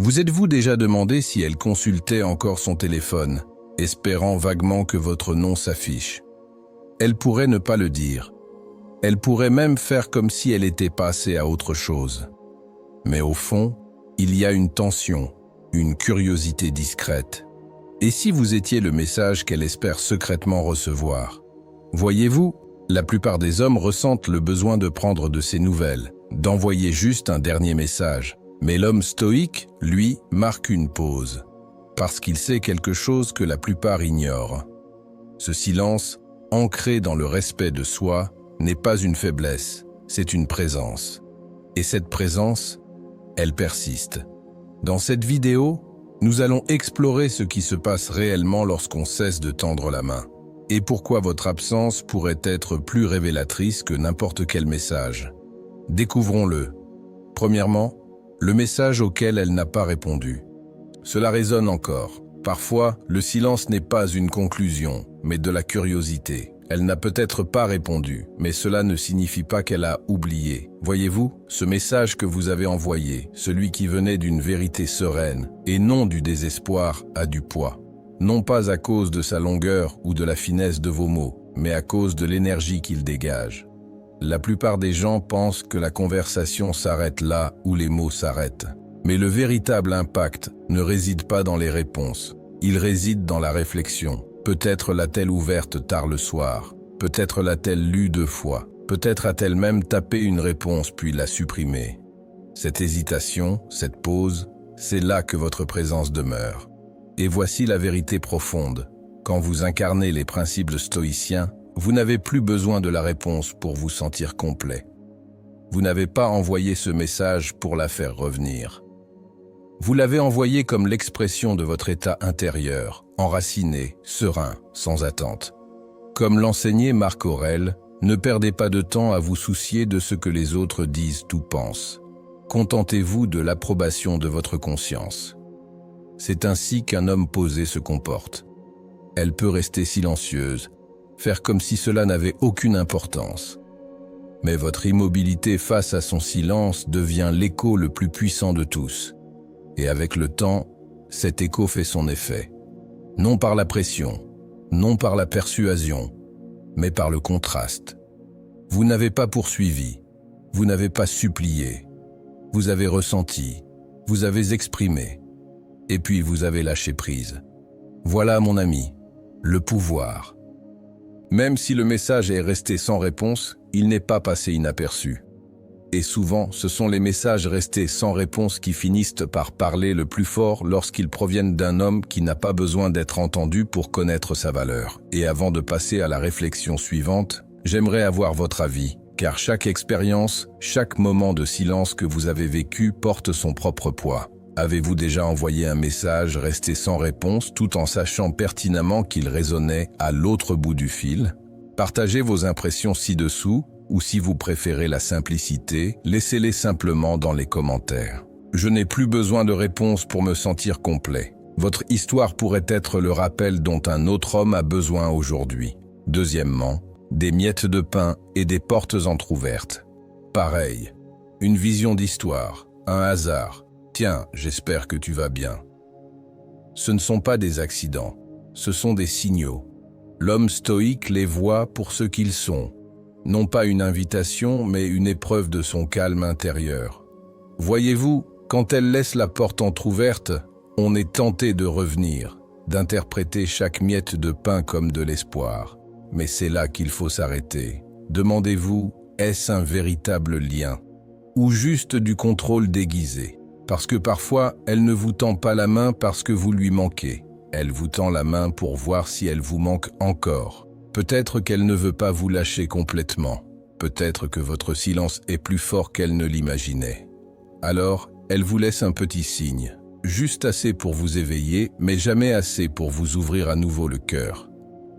Vous êtes-vous déjà demandé si elle consultait encore son téléphone, espérant vaguement que votre nom s'affiche? Elle pourrait ne pas le dire. Elle pourrait même faire comme si elle était passée à autre chose. Mais au fond, il y a une tension, une curiosité discrète. Et si vous étiez le message qu'elle espère secrètement recevoir? Voyez-vous, la plupart des hommes ressentent le besoin de prendre de ses nouvelles, d'envoyer juste un dernier message. Mais l'homme stoïque, lui, marque une pause, parce qu'il sait quelque chose que la plupart ignorent. Ce silence, ancré dans le respect de soi, n'est pas une faiblesse, c'est une présence. Et cette présence, elle persiste. Dans cette vidéo, nous allons explorer ce qui se passe réellement lorsqu'on cesse de tendre la main, et pourquoi votre absence pourrait être plus révélatrice que n'importe quel message. Découvrons-le. Premièrement, le message auquel elle n'a pas répondu. Cela résonne encore. Parfois, le silence n'est pas une conclusion, mais de la curiosité. Elle n'a peut-être pas répondu, mais cela ne signifie pas qu'elle a oublié. Voyez-vous, ce message que vous avez envoyé, celui qui venait d'une vérité sereine, et non du désespoir, a du poids. Non pas à cause de sa longueur ou de la finesse de vos mots, mais à cause de l'énergie qu'il dégage. La plupart des gens pensent que la conversation s'arrête là où les mots s'arrêtent. Mais le véritable impact ne réside pas dans les réponses, il réside dans la réflexion. Peut-être l'a-t-elle ouverte tard le soir, peut-être l'a-t-elle lue 2 fois, peut-être a-t-elle même tapé une réponse puis l'a supprimée. Cette hésitation, cette pause, c'est là que votre présence demeure. Et voici la vérité profonde. Quand vous incarnez les principes stoïciens, vous n'avez plus besoin de la réponse pour vous sentir complet. Vous n'avez pas envoyé ce message pour la faire revenir. Vous l'avez envoyé comme l'expression de votre état intérieur, enraciné, serein, sans attente. Comme l'enseignait Marc Aurèle, ne perdez pas de temps à vous soucier de ce que les autres disent ou pensent. Contentez-vous de l'approbation de votre conscience. C'est ainsi qu'un homme posé se comporte. Elle peut rester silencieuse, faire comme si cela n'avait aucune importance. Mais votre immobilité face à son silence devient l'écho le plus puissant de tous. Et avec le temps, cet écho fait son effet. Non par la pression, non par la persuasion, mais par le contraste. Vous n'avez pas poursuivi, vous n'avez pas supplié, vous avez ressenti, vous avez exprimé, et puis vous avez lâché prise. Voilà, mon ami, le pouvoir. Même si le message est resté sans réponse, il n'est pas passé inaperçu. Et souvent, ce sont les messages restés sans réponse qui finissent par parler le plus fort lorsqu'ils proviennent d'un homme qui n'a pas besoin d'être entendu pour connaître sa valeur. Et avant de passer à la réflexion suivante, j'aimerais avoir votre avis, car chaque expérience, chaque moment de silence que vous avez vécu porte son propre poids. Avez-vous déjà envoyé un message resté sans réponse tout en sachant pertinemment qu'il résonnait à l'autre bout du fil? Partagez vos impressions ci-dessous, ou si vous préférez la simplicité, laissez-les simplement dans les commentaires. Je n'ai plus besoin de réponse pour me sentir complet. Votre histoire pourrait être le rappel dont un autre homme a besoin aujourd'hui. Deuxièmement, des miettes de pain et des portes entr'ouvertes. Pareil, une vision d'histoire, un hasard. Tiens, j'espère que tu vas bien. Ce ne sont pas des accidents, ce sont des signaux. L'homme stoïque les voit pour ce qu'ils sont. Non pas une invitation, mais une épreuve de son calme intérieur. Voyez-vous, quand elle laisse la porte entr'ouverte, on est tenté de revenir, d'interpréter chaque miette de pain comme de l'espoir. Mais c'est là qu'il faut s'arrêter. Demandez-vous, est-ce un véritable lien? Ou juste du contrôle déguisé? Parce que parfois, elle ne vous tend pas la main parce que vous lui manquez. Elle vous tend la main pour voir si elle vous manque encore. Peut-être qu'elle ne veut pas vous lâcher complètement. Peut-être que votre silence est plus fort qu'elle ne l'imaginait. Alors, elle vous laisse un petit signe, juste assez pour vous éveiller, mais jamais assez pour vous ouvrir à nouveau le cœur.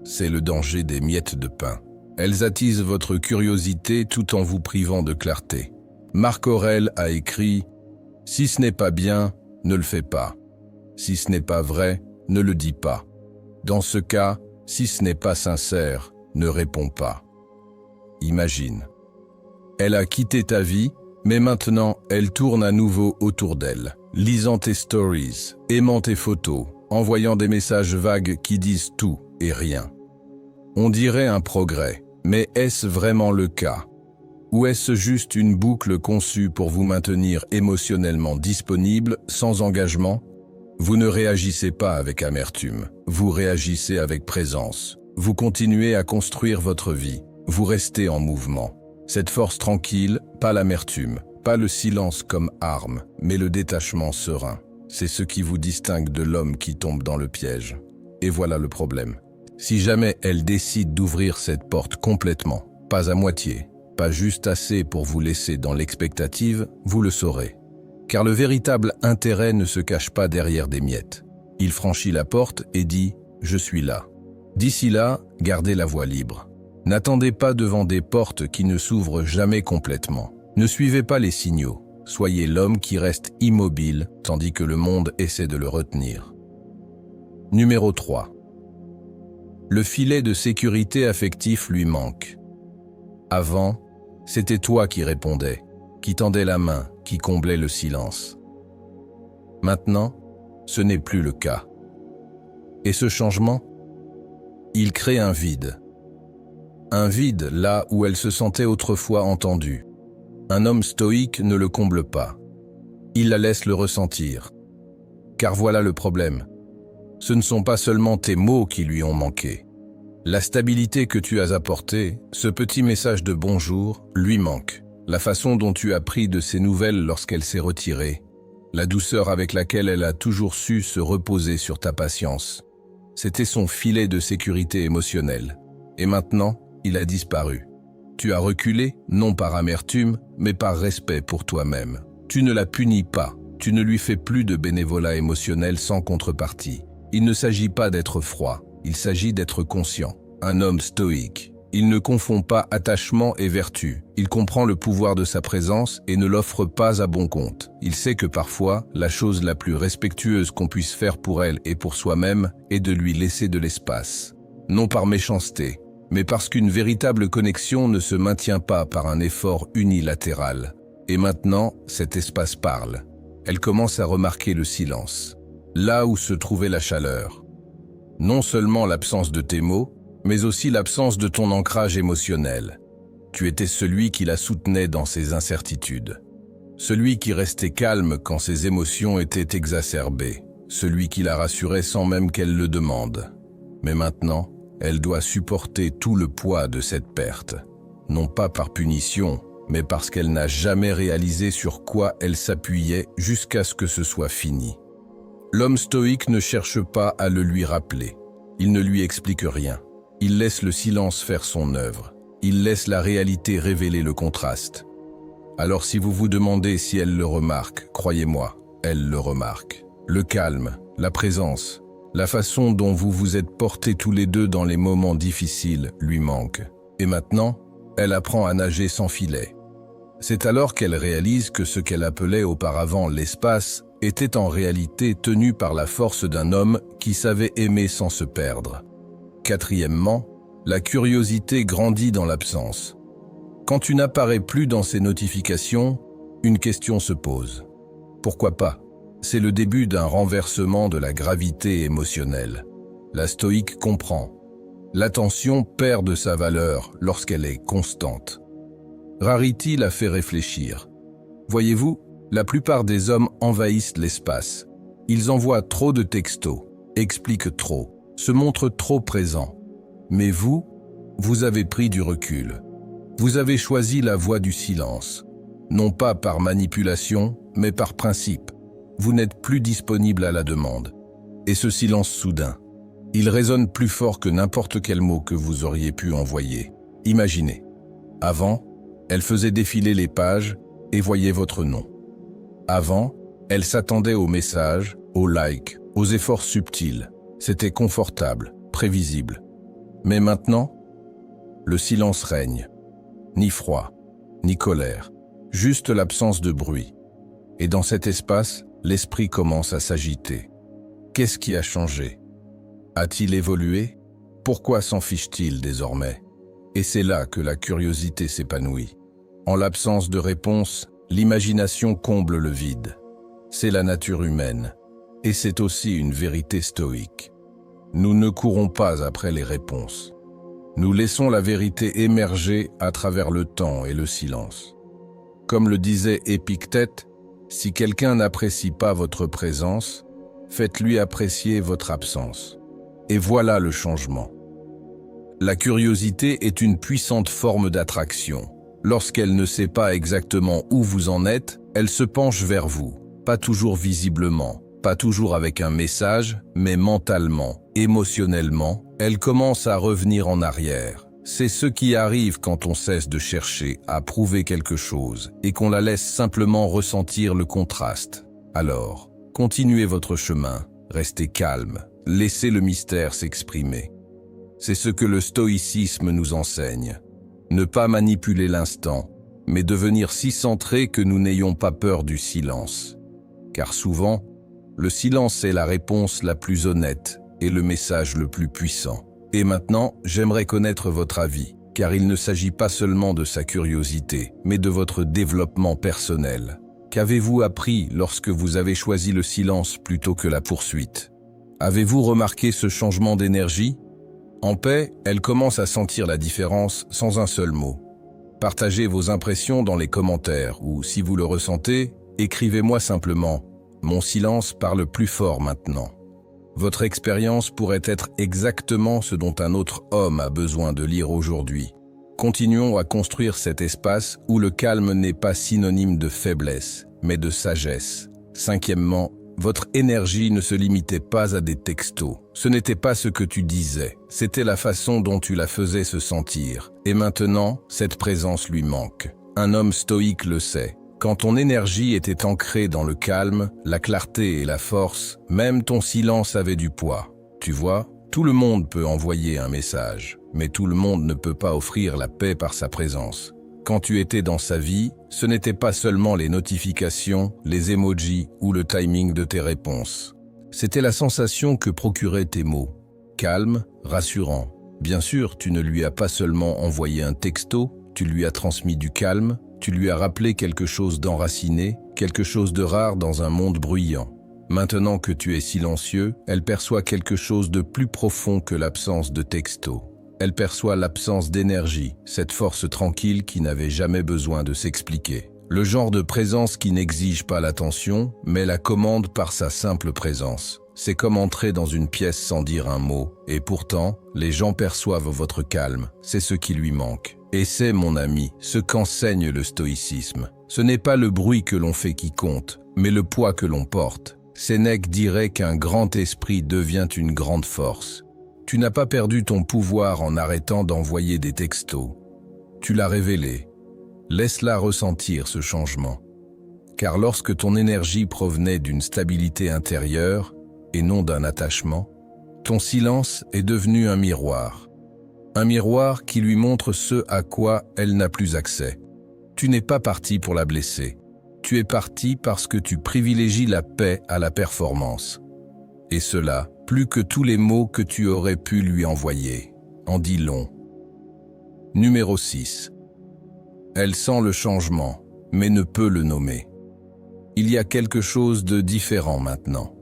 C'est le danger des miettes de pain. Elles attisent votre curiosité tout en vous privant de clarté. Marc Aurèle a écrit « Si ce n'est pas bien, ne le fais pas. Si ce n'est pas vrai, ne le dis pas. Dans ce cas, si ce n'est pas sincère, ne réponds pas. » Imagine. Elle a quitté ta vie, mais maintenant elle tourne à nouveau autour d'elle. lisant tes stories, aimant tes photos, envoyant des messages vagues qui disent tout et rien. On dirait un progrès, mais est-ce vraiment le cas? Ou est-ce juste une boucle conçue pour vous maintenir émotionnellement disponible, sans engagement? Vous ne réagissez pas avec amertume, vous réagissez avec présence. Vous continuez à construire votre vie, vous restez en mouvement. Cette force tranquille, pas l'amertume, pas le silence comme arme, mais le détachement serein. C'est ce qui vous distingue de l'homme qui tombe dans le piège. Et voilà le problème. Si jamais elle décide d'ouvrir cette porte complètement, pas à moitié, pas juste assez pour vous laisser dans l'expectative, vous le saurez. Car le véritable intérêt ne se cache pas derrière des miettes. Il franchit la porte et dit « Je suis là ». D'ici là, gardez la voie libre. N'attendez pas devant des portes qui ne s'ouvrent jamais complètement. Ne suivez pas les signaux. Soyez l'homme qui reste immobile tandis que le monde essaie de le retenir. Numéro 3. Le filet de sécurité affectif lui manque. Avant, c'était toi qui répondais, qui tendais la main, qui comblait le silence. Maintenant, ce n'est plus le cas. Et ce changement, il crée un vide. Un vide là où elle se sentait autrefois entendue. Un homme stoïque ne le comble pas. Il la laisse le ressentir. Car voilà le problème. Ce ne sont pas seulement tes mots qui lui ont manqué. La stabilité que tu as apportée, ce petit message de bonjour, lui manque. La façon dont tu as pris de ses nouvelles lorsqu'elle s'est retirée. La douceur avec laquelle elle a toujours su se reposer sur ta patience. C'était son filet de sécurité émotionnelle. Et maintenant, il a disparu. Tu as reculé, non par amertume, mais par respect pour toi-même. Tu ne la punis pas, tu ne lui fais plus de bénévolat émotionnel sans contrepartie. Il ne s'agit pas d'être froid, il s'agit d'être conscient. Un homme stoïque. Il ne confond pas attachement et vertu. Il comprend le pouvoir de sa présence et ne l'offre pas à bon compte. Il sait que parfois, la chose la plus respectueuse qu'on puisse faire pour elle et pour soi-même est de lui laisser de l'espace. Non par méchanceté, mais parce qu'une véritable connexion ne se maintient pas par un effort unilatéral. Et maintenant, cet espace parle. Elle commence à remarquer le silence. Là où se trouvait la chaleur. Non seulement l'absence de tes mots, mais aussi l'absence de ton ancrage émotionnel. Tu étais celui qui la soutenait dans ses incertitudes. Celui qui restait calme quand ses émotions étaient exacerbées. Celui qui la rassurait sans même qu'elle le demande. Mais maintenant, elle doit supporter tout le poids de cette perte. Non pas par punition, mais parce qu'elle n'a jamais réalisé sur quoi elle s'appuyait jusqu'à ce que ce soit fini. L'homme stoïque ne cherche pas à le lui rappeler. Il ne lui explique rien. Il laisse le silence faire son œuvre. Il laisse la réalité révéler le contraste. Alors si vous vous demandez si elle le remarque, croyez-moi, elle le remarque. Le calme, la présence, la façon dont vous vous êtes portés tous les deux dans les moments difficiles lui manque. Et maintenant, elle apprend à nager sans filet. C'est alors qu'elle réalise que ce qu'elle appelait auparavant l'espace était en réalité tenu par la force d'un homme qui savait aimer sans se perdre. Quatrièmement, la curiosité grandit dans l'absence. Quand tu n'apparais plus dans ses notifications, une question se pose. Pourquoi pas? C'est le début d'un renversement de la gravité émotionnelle. La stoïque comprend. L'attention perd de sa valeur lorsqu'elle est constante. Rarity la fait réfléchir. Voyez-vous, la plupart des hommes envahissent l'espace. Ils envoient trop de textos, expliquent trop, se montrent trop présents. Mais vous avez pris du recul. Vous avez choisi la voie du silence. Non pas par manipulation, mais par principe. Vous n'êtes plus disponible à la demande. Et ce silence soudain, il résonne plus fort que n'importe quel mot que vous auriez pu envoyer. Imaginez. Avant, elle faisait défiler les pages et voyait votre nom. Avant, elle s'attendait aux messages, aux likes, aux efforts subtils. C'était confortable, prévisible. Mais maintenant, le silence règne. Ni froid, ni colère, juste l'absence de bruit. Et dans cet espace, l'esprit commence à s'agiter. Qu'est-ce qui a changé? A-t-il évolué? Pourquoi s'en fiche-t-il désormais? Et c'est là que la curiosité s'épanouit. En l'absence de réponse, l'imagination comble le vide. C'est la nature humaine. Et c'est aussi une vérité stoïque. Nous ne courons pas après les réponses. Nous laissons la vérité émerger à travers le temps et le silence. Comme le disait Épictète, si quelqu'un n'apprécie pas votre présence, faites-lui apprécier votre absence. Et voilà le changement. La curiosité est une puissante forme d'attraction. Lorsqu'elle ne sait pas exactement où vous en êtes, elle se penche vers vous, pas toujours visiblement, pas toujours avec un message, mais mentalement, émotionnellement, elle commence à revenir en arrière. C'est ce qui arrive quand on cesse de chercher à prouver quelque chose et qu'on la laisse simplement ressentir le contraste. Alors, continuez votre chemin, restez calme, laissez le mystère s'exprimer. C'est ce que le stoïcisme nous enseigne. Ne pas manipuler l'instant, mais devenir si centré que nous n'ayons pas peur du silence. Car souvent, le silence est la réponse la plus honnête et le message le plus puissant. Et maintenant, j'aimerais connaître votre avis, car il ne s'agit pas seulement de sa curiosité, mais de votre développement personnel. Qu'avez-vous appris lorsque vous avez choisi le silence plutôt que la poursuite? Avez-vous remarqué ce changement d'énergie? En paix, elle commence à sentir la différence sans un seul mot. Partagez vos impressions dans les commentaires ou, si vous le ressentez, écrivez-moi simplement « Mon silence parle plus fort maintenant ». Votre expérience pourrait être exactement ce dont un autre homme a besoin de lire aujourd'hui. Continuons à construire cet espace où le calme n'est pas synonyme de faiblesse, mais de sagesse. Cinquièmement, votre énergie ne se limitait pas à des textos. Ce n'était pas ce que tu disais, c'était la façon dont tu la faisais se sentir. Et maintenant, cette présence lui manque. Un homme stoïque le sait. Quand ton énergie était ancrée dans le calme, la clarté et la force, même ton silence avait du poids. Tu vois, tout le monde peut envoyer un message, mais tout le monde ne peut pas offrir la paix par sa présence. Quand tu étais dans sa vie, ce n'était pas seulement les notifications, les emojis ou le timing de tes réponses. C'était la sensation que procuraient tes mots. Calme, rassurant. Bien sûr, tu ne lui as pas seulement envoyé un texto, tu lui as transmis du calme, tu lui as rappelé quelque chose d'enraciné, quelque chose de rare dans un monde bruyant. Maintenant que tu es silencieux, elle perçoit quelque chose de plus profond que l'absence de texto. Elle perçoit l'absence d'énergie, cette force tranquille qui n'avait jamais besoin de s'expliquer. Le genre de présence qui n'exige pas l'attention, mais la commande par sa simple présence. C'est comme entrer dans une pièce sans dire un mot, et pourtant, les gens perçoivent votre calme, c'est ce qui lui manque. Et c'est, mon ami, ce qu'enseigne le stoïcisme. Ce n'est pas le bruit que l'on fait qui compte, mais le poids que l'on porte. Sénèque dirait qu'un grand esprit devient une grande force. Tu n'as pas perdu ton pouvoir en arrêtant d'envoyer des textos. Tu l'as révélé. Laisse-la ressentir ce changement. Car lorsque ton énergie provenait d'une stabilité intérieure, et non d'un attachement, ton silence est devenu un miroir. Un miroir qui lui montre ce à quoi elle n'a plus accès. Tu n'es pas parti pour la blesser. Tu es parti parce que tu privilégies la paix à la performance. Et cela, plus que tous les mots que tu aurais pu lui envoyer, en dit long. Numéro 6. Elle sent le changement, mais ne peut le nommer. Il y a quelque chose de différent maintenant.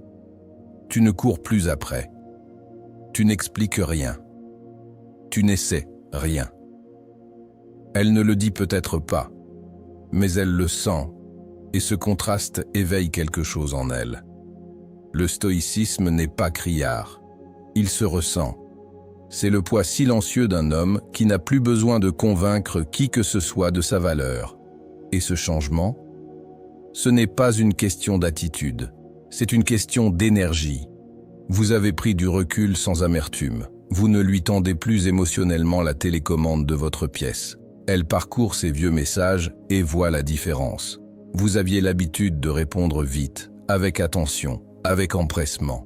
Tu ne cours plus après. Tu n'expliques rien. Tu n'essaies rien. Elle ne le dit peut-être pas, mais elle le sent, et ce contraste éveille quelque chose en elle. Le stoïcisme n'est pas criard. Il se ressent. C'est le poids silencieux d'un homme qui n'a plus besoin de convaincre qui que ce soit de sa valeur. Et ce changement, ce n'est pas une question d'attitude, c'est une question d'énergie. Vous avez pris du recul sans amertume. Vous ne lui tendez plus émotionnellement la télécommande de votre pièce. Elle parcourt ses vieux messages et voit la différence. Vous aviez l'habitude de répondre vite, avec attention, avec empressement.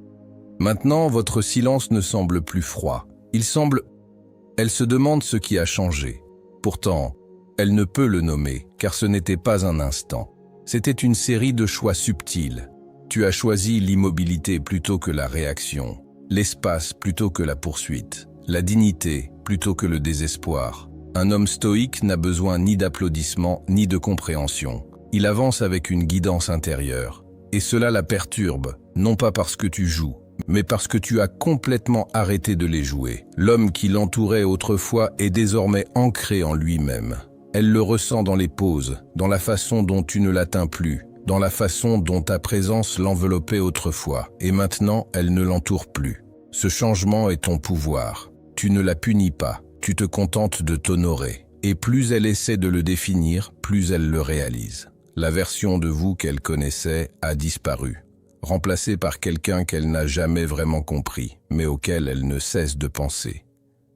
Maintenant, votre silence ne semble plus froid. Elle se demande ce qui a changé. Pourtant, elle ne peut le nommer, car ce n'était pas un instant. C'était une série de choix subtils. Tu as choisi l'immobilité plutôt que la réaction, l'espace plutôt que la poursuite, la dignité plutôt que le désespoir. Un homme stoïque n'a besoin ni d'applaudissements ni de compréhension. Il avance avec une guidance intérieure. Et cela la perturbe, non pas parce que tu joues, mais parce que tu as complètement arrêté de les jouer. L'homme qui l'entourait autrefois est désormais ancré en lui-même. Elle le ressent dans les pauses, dans la façon dont tu ne l'atteins plus, dans la façon dont ta présence l'enveloppait autrefois, et maintenant elle ne l'entoure plus. Ce changement est ton pouvoir. Tu ne la punis pas, tu te contentes de t'honorer. Et plus elle essaie de le définir, plus elle le réalise. La version de vous qu'elle connaissait a disparu, remplacée par quelqu'un qu'elle n'a jamais vraiment compris, mais auquel elle ne cesse de penser.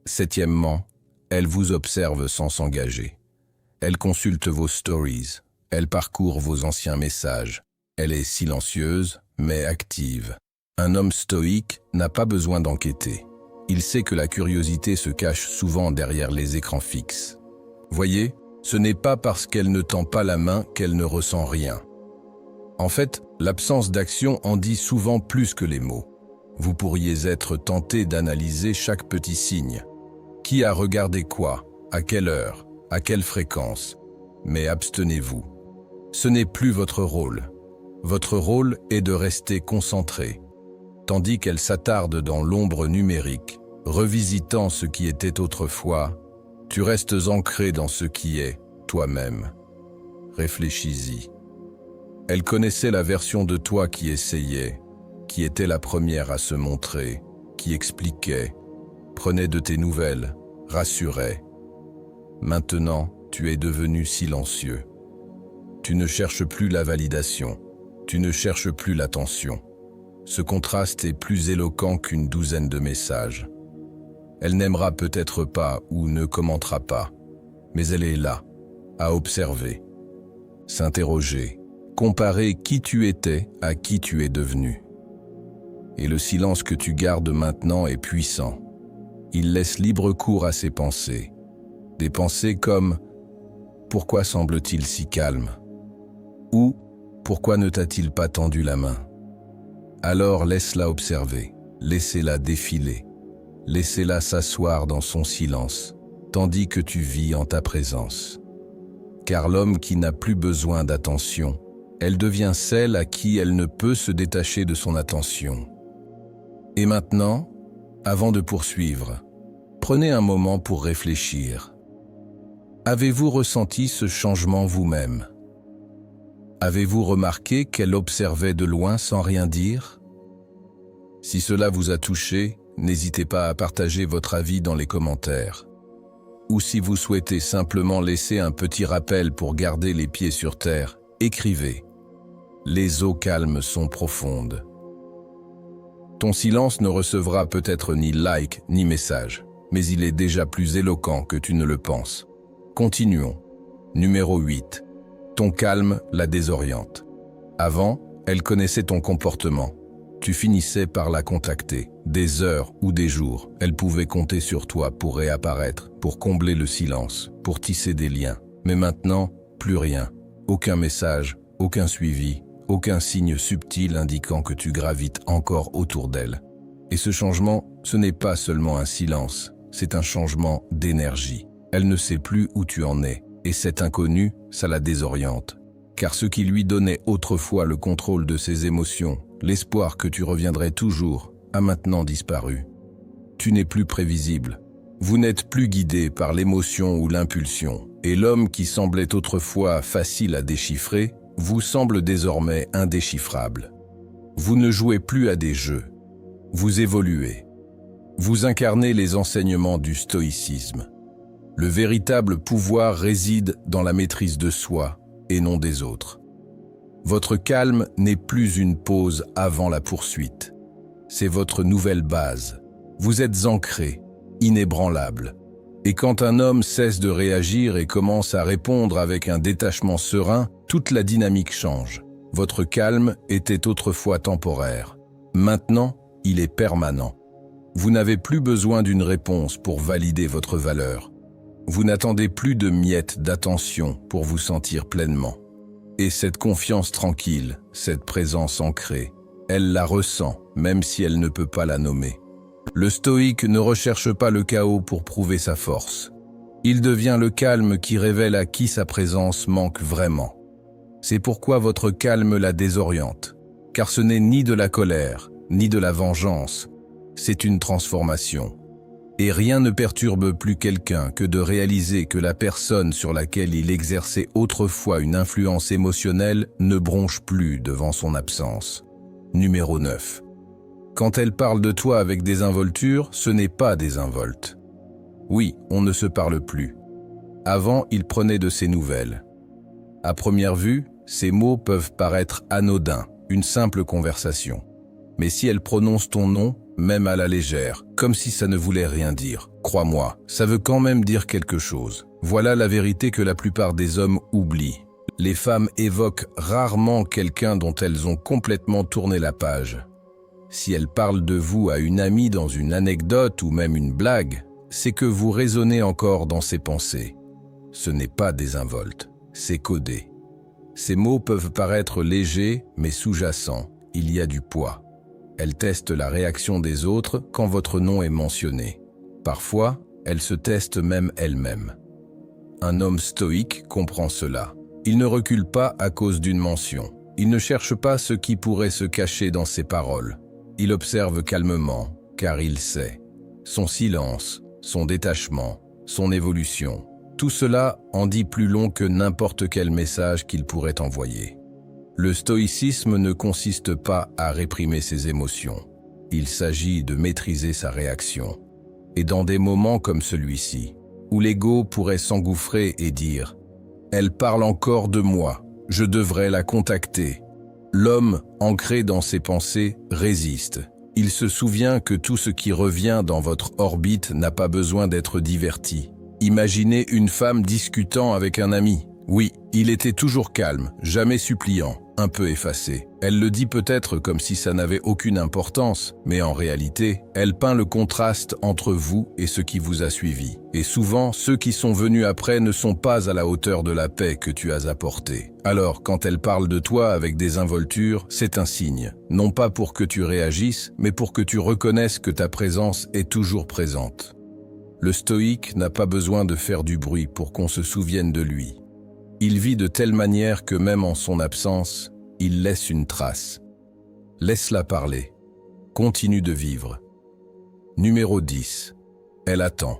Septièmement, elle vous observe sans s'engager. Elle consulte vos stories, elle parcourt vos anciens messages. Elle est silencieuse, mais active. Un homme stoïque n'a pas besoin d'enquêter. Il sait que la curiosité se cache souvent derrière les écrans fixes. Voyez, ce n'est pas parce qu'elle ne tend pas la main qu'elle ne ressent rien. En fait, l'absence d'action en dit souvent plus que les mots. Vous pourriez être tenté d'analyser chaque petit signe. Qui a regardé quoi? À quelle heure? À quelle fréquence? Mais abstenez-vous. Ce n'est plus votre rôle. Votre rôle est de rester concentré. Tandis qu'elle s'attarde dans l'ombre numérique, revisitant ce qui était autrefois, tu restes ancré dans ce qui est, toi-même. Réfléchis-y. Elle connaissait la version de toi qui essayait, qui était la première à se montrer, qui expliquait, prenait de tes nouvelles, rassurait. Maintenant, tu es devenu silencieux. Tu ne cherches plus la validation, tu ne cherches plus l'attention. Ce contraste est plus éloquent qu'une douzaine de messages. Elle n'aimera peut-être pas ou ne commentera pas, mais elle est là, à observer, s'interroger, comparer qui tu étais à qui tu es devenu. Et le silence que tu gardes maintenant est puissant. Il laisse libre cours à ses pensées. Des pensées comme « Pourquoi semble-t-il si calme ?» ou « Pourquoi ne t'a-t-il pas tendu la main ?» Alors laisse-la observer, laissez-la défiler. Laissez-la s'asseoir dans son silence, tandis que tu vis en ta présence. Car l'homme qui n'a plus besoin d'attention, elle devient celle à qui elle ne peut se détacher de son attention. Et maintenant, avant de poursuivre, prenez un moment pour réfléchir. Avez-vous ressenti ce changement vous-même? Avez-vous remarqué qu'elle observait de loin sans rien dire? Si cela vous a touché, n'hésitez pas à partager votre avis dans les commentaires. Ou si vous souhaitez simplement laisser un petit rappel pour garder les pieds sur terre, écrivez. Les eaux calmes sont profondes. Ton silence ne recevra peut-être ni like ni message, mais il est déjà plus éloquent que tu ne le penses. Continuons. Numéro 8. Ton calme la désoriente. Avant, elle connaissait ton comportement. Tu finissais par la contacter. Des heures ou des jours, elle pouvait compter sur toi pour réapparaître, pour combler le silence, pour tisser des liens. Mais maintenant, plus rien. Aucun message, aucun suivi, aucun signe subtil indiquant que tu gravites encore autour d'elle. Et ce changement, ce n'est pas seulement un silence, c'est un changement d'énergie. Elle ne sait plus où tu en es, et cet inconnu, ça la désoriente. Car ce qui lui donnait autrefois le contrôle de ses émotions, l'espoir que tu reviendrais toujours, a maintenant disparu. Tu n'es plus prévisible. Vous n'êtes plus guidé par l'émotion ou l'impulsion, et l'homme qui semblait autrefois facile à déchiffrer, vous semble désormais indéchiffrable. Vous ne jouez plus à des jeux. Vous évoluez. Vous incarnez les enseignements du stoïcisme. Le véritable pouvoir réside dans la maîtrise de soi et non des autres. Votre calme n'est plus une pause avant la poursuite. C'est votre nouvelle base. Vous êtes ancré, inébranlable. Et quand un homme cesse de réagir et commence à répondre avec un détachement serein, toute la dynamique change. Votre calme était autrefois temporaire. Maintenant, il est permanent. Vous n'avez plus besoin d'une réponse pour valider votre valeur. Vous n'attendez plus de miettes d'attention pour vous sentir pleinement. Et cette confiance tranquille, cette présence ancrée, elle la ressent, même si elle ne peut pas la nommer. Le stoïque ne recherche pas le chaos pour prouver sa force. Il devient le calme qui révèle à qui sa présence manque vraiment. C'est pourquoi votre calme la désoriente. car ce n'est ni de la colère, ni de la vengeance, c'est une transformation. Et rien ne perturbe plus quelqu'un que de réaliser que la personne sur laquelle il exerçait autrefois une influence émotionnelle ne bronche plus devant son absence. Numéro 9. Quand elle parle de toi avec désinvolture, ce n'est pas désinvolte. Oui, on ne se parle plus. Avant, il prenait de ses nouvelles. À première vue, ces mots peuvent paraître anodins, une simple conversation. Mais si elle prononce ton nom, même à la légère, comme si ça ne voulait rien dire, crois-moi, ça veut quand même dire quelque chose. Voilà la vérité que la plupart des hommes oublient. Les femmes évoquent rarement quelqu'un dont elles ont complètement tourné la page. Si elles parlent de vous à une amie dans une anecdote ou même une blague, c'est que vous résonnez encore dans ses pensées. Ce n'est pas désinvolte, c'est codé. Ces mots peuvent paraître légers, mais sous-jacents, il y a du poids. Elle teste la réaction des autres quand votre nom est mentionné. Parfois, elle se teste même elle-même. Un homme stoïque comprend cela. Il ne recule pas à cause d'une mention. Il ne cherche pas ce qui pourrait se cacher dans ses paroles. Il observe calmement, car il sait. Son silence, son détachement, son évolution, tout cela en dit plus long que n'importe quel message qu'il pourrait envoyer. Le stoïcisme ne consiste pas à réprimer ses émotions. Il s'agit de maîtriser sa réaction. Et dans des moments comme celui-ci, où l'ego pourrait s'engouffrer et dire « Elle parle encore de moi, je devrais la contacter », l'homme, ancré dans ses pensées, résiste. Il se souvient que tout ce qui revient dans votre orbite n'a pas besoin d'être diverti. Imaginez une femme discutant avec un ami. Oui, il était toujours calme, jamais suppliant, un peu effacé. Elle le dit peut-être comme si ça n'avait aucune importance, mais en réalité, elle peint le contraste entre vous et ce qui vous a suivi. Et souvent, ceux qui sont venus après ne sont pas à la hauteur de la paix que tu as apportée. Alors, quand elle parle de toi avec désinvolture, c'est un signe. Non pas pour que tu réagisses, mais pour que tu reconnaisses que ta présence est toujours présente. Le stoïque n'a pas besoin de faire du bruit pour qu'on se souvienne de lui. Il vit de telle manière que même en son absence, il laisse une trace. Laisse-la parler. Continue de vivre. Numéro 10. Elle attend.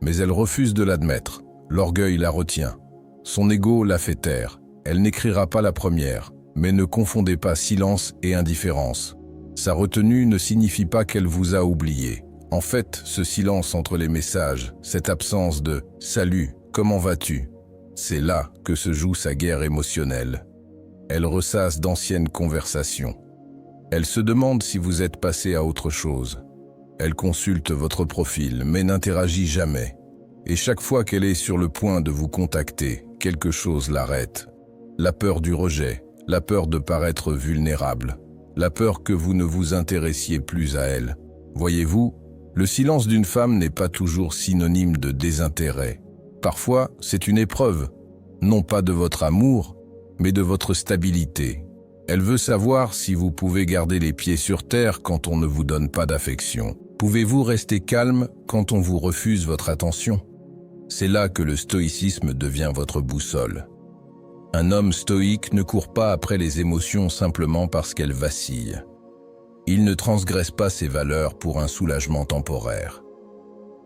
Mais elle refuse de l'admettre. L'orgueil la retient. Son ego la fait taire. Elle n'écrira pas la première. Mais ne confondez pas silence et indifférence. Sa retenue ne signifie pas qu'elle vous a oublié. En fait, ce silence entre les messages, cette absence de « Salut, comment vas-tu ?» c'est là que se joue sa guerre émotionnelle. Elle ressasse d'anciennes conversations. Elle se demande si vous êtes passé à autre chose. Elle consulte votre profil, mais n'interagit jamais. Et chaque fois qu'elle est sur le point de vous contacter, quelque chose l'arrête. La peur du rejet, la peur de paraître vulnérable, la peur que vous ne vous intéressiez plus à elle. Voyez-vous, le silence d'une femme n'est pas toujours synonyme de désintérêt. Parfois, c'est une épreuve, non pas de votre amour, mais de votre stabilité. Elle veut savoir si vous pouvez garder les pieds sur terre quand on ne vous donne pas d'affection. Pouvez-vous rester calme quand on vous refuse votre attention? C'est là que le stoïcisme devient votre boussole. Un homme stoïque ne court pas après les émotions simplement parce qu'elles vacillent. Il ne transgresse pas ses valeurs pour un soulagement temporaire.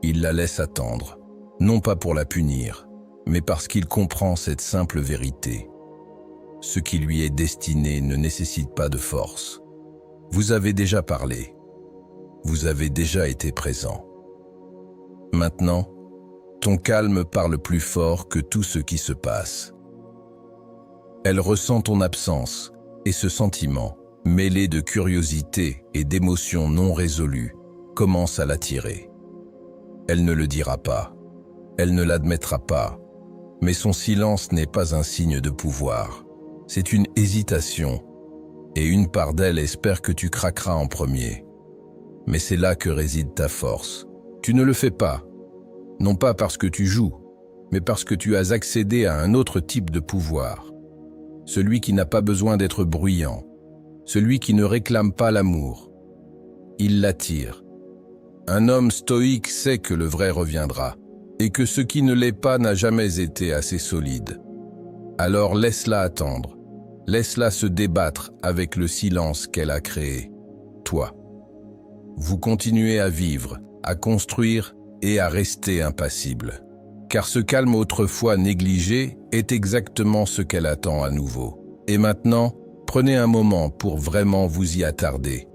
Il la laisse attendre. Non pas pour la punir, mais parce qu'il comprend cette simple vérité. Ce qui lui est destiné ne nécessite pas de force. Vous avez déjà parlé. Vous avez déjà été présent. Maintenant, ton calme parle plus fort que tout ce qui se passe. Elle ressent ton absence, et ce sentiment, mêlé de curiosité et d'émotions non résolues, commence à l'attirer. Elle ne le dira pas. Elle ne l'admettra pas, mais son silence n'est pas un signe de pouvoir. C'est une hésitation, et une part d'elle espère que tu craqueras en premier. Mais c'est là que réside ta force. Tu ne le fais pas, non pas parce que tu joues, mais parce que tu as accédé à un autre type de pouvoir. Celui qui n'a pas besoin d'être bruyant, celui qui ne réclame pas l'amour. Il l'attire. Un homme stoïque sait que le vrai reviendra, et que ce qui ne l'est pas n'a jamais été assez solide. Alors laisse-la attendre. Laisse-la se débattre avec le silence qu'elle a créé. Toi. Vous continuez à vivre, à construire et à rester impassible. Car ce calme autrefois négligé est exactement ce qu'elle attend à nouveau. Et maintenant, prenez un moment pour vraiment vous y attarder.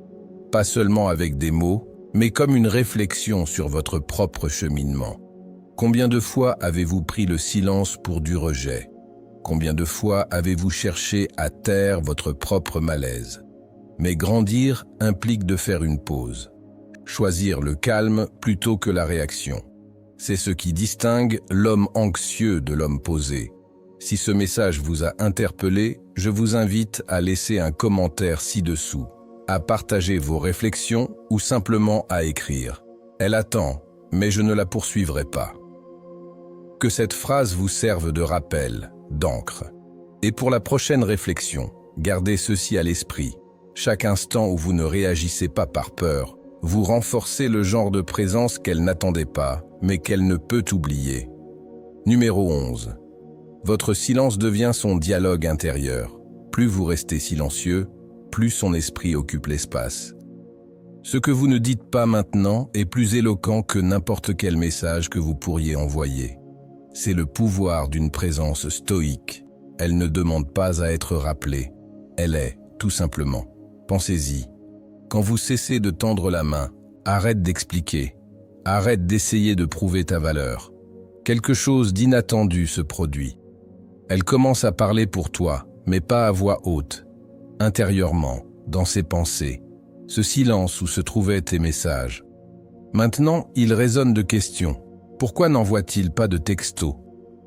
Pas seulement avec des mots, mais comme une réflexion sur votre propre cheminement. Combien de fois avez-vous pris le silence pour du rejet? Combien de fois avez-vous cherché à taire votre propre malaise? Mais grandir implique de faire une pause. Choisir le calme plutôt que la réaction. C'est ce qui distingue l'homme anxieux de l'homme posé. Si ce message vous a interpellé, je vous invite à laisser un commentaire ci-dessous, à partager vos réflexions ou simplement à écrire. Elle attend, mais je ne la poursuivrai pas. Que cette phrase vous serve de rappel, d'encre. Et pour la prochaine réflexion, gardez ceci à l'esprit. Chaque instant où vous ne réagissez pas par peur, vous renforcez le genre de présence qu'elle n'attendait pas, mais qu'elle ne peut oublier. Numéro 11. Votre silence devient son dialogue intérieur. Plus vous restez silencieux, plus son esprit occupe l'espace. Ce que vous ne dites pas maintenant est plus éloquent que n'importe quel message que vous pourriez envoyer. C'est le pouvoir d'une présence stoïque. Elle ne demande pas à être rappelée. Elle est, tout simplement. Pensez-y. Quand vous cessez de tendre la main, arrête d'expliquer. Arrête d'essayer de prouver ta valeur. Quelque chose d'inattendu se produit. Elle commence à parler pour toi, mais pas à voix haute. Intérieurement, dans ses pensées. Ce silence où se trouvaient tes messages. Maintenant, il résonne de questions. Pourquoi n'envoie-t-il pas de texto?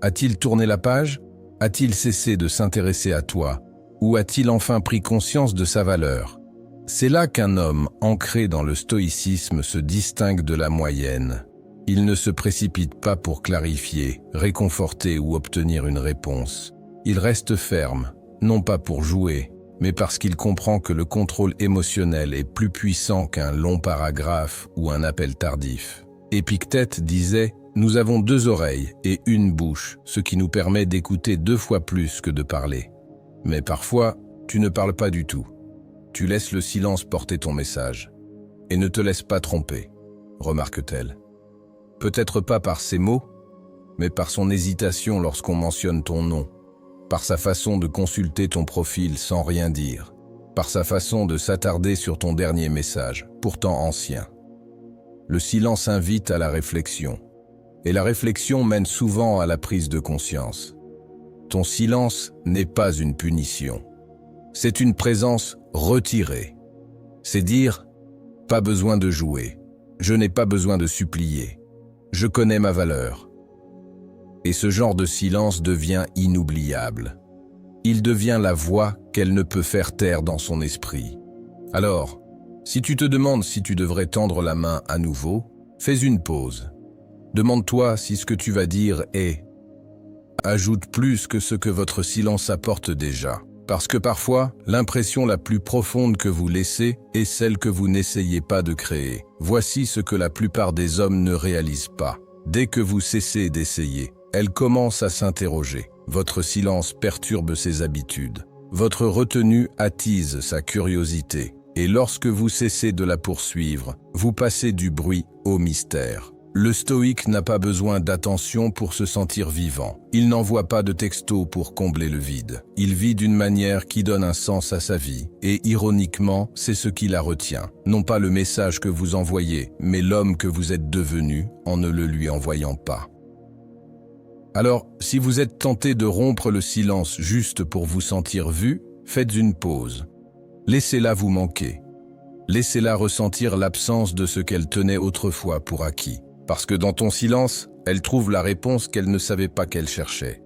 A-t-il tourné la page? A-t-il cessé de s'intéresser à toi? Ou a-t-il enfin pris conscience de sa valeur? C'est là qu'un homme ancré dans le stoïcisme se distingue de la moyenne. Il ne se précipite pas pour clarifier, réconforter ou obtenir une réponse. Il reste ferme, non pas pour jouer, mais parce qu'il comprend que le contrôle émotionnel est plus puissant qu'un long paragraphe ou un appel tardif. Épictète disait « Nous avons 2 oreilles et une bouche, ce qui nous permet d'écouter 2 fois plus que de parler. Mais parfois, tu ne parles pas du tout. Tu laisses le silence porter ton message. Et ne te laisse pas tromper, remarque-t-elle. Peut-être pas par ses mots, mais par son hésitation lorsqu'on mentionne ton nom, par sa façon de consulter ton profil sans rien dire, par sa façon de s'attarder sur ton dernier message, pourtant ancien. Le silence invite à la réflexion, et la réflexion mène souvent à la prise de conscience. Ton silence n'est pas une punition. C'est une présence retirée. C'est dire « pas besoin de jouer, je n'ai pas besoin de supplier, je connais ma valeur ». Et ce genre de silence devient inoubliable. Il devient la voix qu'elle ne peut faire taire dans son esprit. Alors, si tu te demandes si tu devrais tendre la main à nouveau, fais une pause. Demande-toi si ce que tu vas dire est « ajoute plus que ce que votre silence apporte déjà ». Parce que parfois, l'impression la plus profonde que vous laissez est celle que vous n'essayez pas de créer. Voici ce que la plupart des hommes ne réalisent pas. Dès que vous cessez d'essayer, elle commence à s'interroger. Votre silence perturbe ses habitudes. Votre retenue attise sa curiosité. Et lorsque vous cessez de la poursuivre, vous passez du bruit au mystère. Le stoïque n'a pas besoin d'attention pour se sentir vivant. Il n'envoie pas de texto pour combler le vide. Il vit d'une manière qui donne un sens à sa vie. Et ironiquement, c'est ce qui la retient. Non pas le message que vous envoyez, mais l'homme que vous êtes devenu en ne le lui envoyant pas. Alors, si vous êtes tenté de rompre le silence juste pour vous sentir vu, faites une pause. Laissez-la vous manquer. Laissez-la ressentir l'absence de ce qu'elle tenait autrefois pour acquis. Parce que dans ton silence, elle trouve la réponse qu'elle ne savait pas qu'elle cherchait.